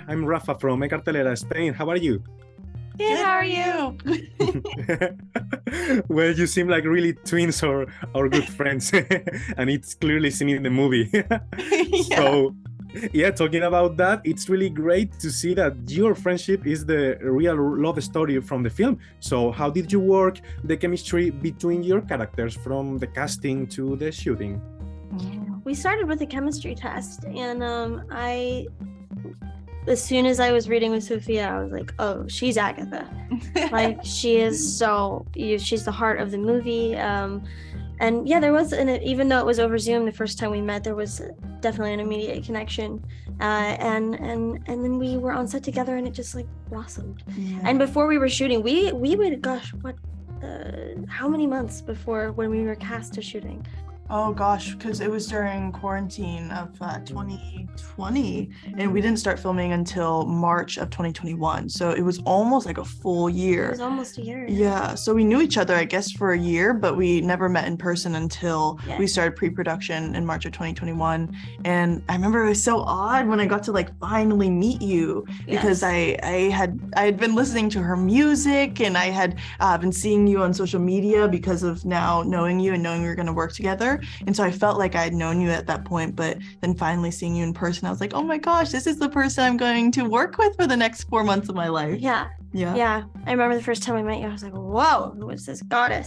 I'm Rafa from Cartelera, Spain. How are you? Good, how are you? Well, you seem like really twins or good friends, and it's clearly seen in the movie. Yeah. So, yeah, talking about that, it's really great to see that your friendship is the real love story from the film. So, how did you work the chemistry between your characters from the casting to the shooting? We started with a chemistry test, and as soon as I was reading with Sophia, I was like, oh, she's Agatha. Like, she is she's the heart of the movie. And yeah, there was, even though it was over Zoom the first time we met, there was definitely an immediate connection. And then we were on set together, and it just like blossomed. Yeah. And before we were shooting, we would, gosh, how many months before when we were cast to shooting? Oh gosh, because it was during quarantine of 2020, and we didn't start filming until March of 2021. So it was almost like a full year. It was almost a year. Yeah, so we knew each other, I guess, for a year, but we never met in person until we started pre-production in March of 2021. And I remember it was so odd when I got to like finally meet you, because I had been listening to her music, and I had been seeing you on social media because of now knowing you and knowing we were going to work together. And so I felt like I had known you at that point, but then finally seeing you in person, I was like, oh my gosh, this is the person I'm going to work with for the next 4 months of my life. Yeah. I remember the first time I met you, I was like, whoa, who is this goddess?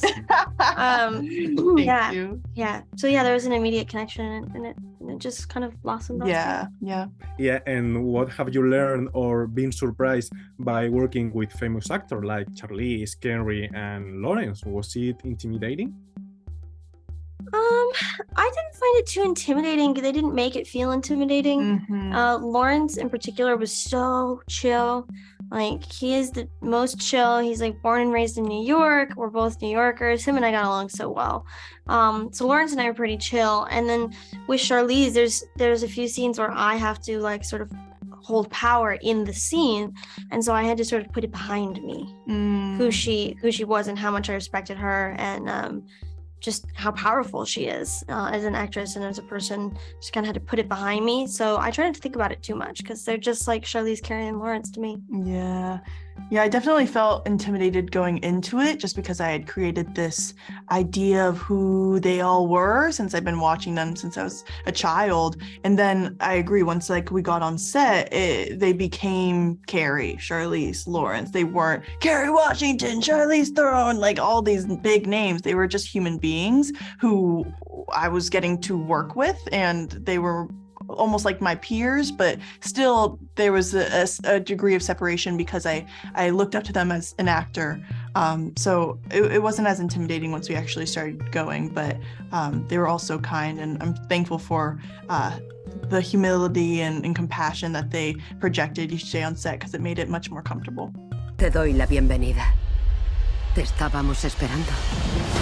Thank you. Yeah. So yeah, there was an immediate connection, and it just kind of blossomed. Yeah. Yeah, and what have you learned or been surprised by working with famous actors like Charlize, Henry, and Lawrence? Was it intimidating? I didn't find it too intimidating. They didn't make it feel intimidating. Lawrence in particular was so chill. Like, he is the most chill. He's like born and raised in New York. We're both New Yorkers. Him and I got along so well. So Lawrence and I were pretty chill. And then with Charlize, there's a few scenes where I have to like sort of hold power in the scene, and so I had to sort of put it behind me, who she was and how much I respected her, and just how powerful she is as an actress and as a person. Just kind of had to put it behind me. So I try not to think about it too much, because they're just like Charlize, Carey, and Lawrence to me. Yeah, I definitely felt intimidated going into it, just because I had created this idea of who they all were since I've been watching them since I was a child. And then I agree, once like we got on set, they became Carey, Charlize, Lawrence. They weren't Kerry Washington, Charlize Theron, like all these big names. They were just human beings who I was getting to work with, and they were almost like my peers, but still there was a degree of separation because I looked up to them as an actor. So it wasn't as intimidating once we actually started going, but they were all so kind, and I'm thankful for the humility and compassion that they projected each day on set, because it made it much more comfortable. Te doy la bienvenida. Te estábamos esperando.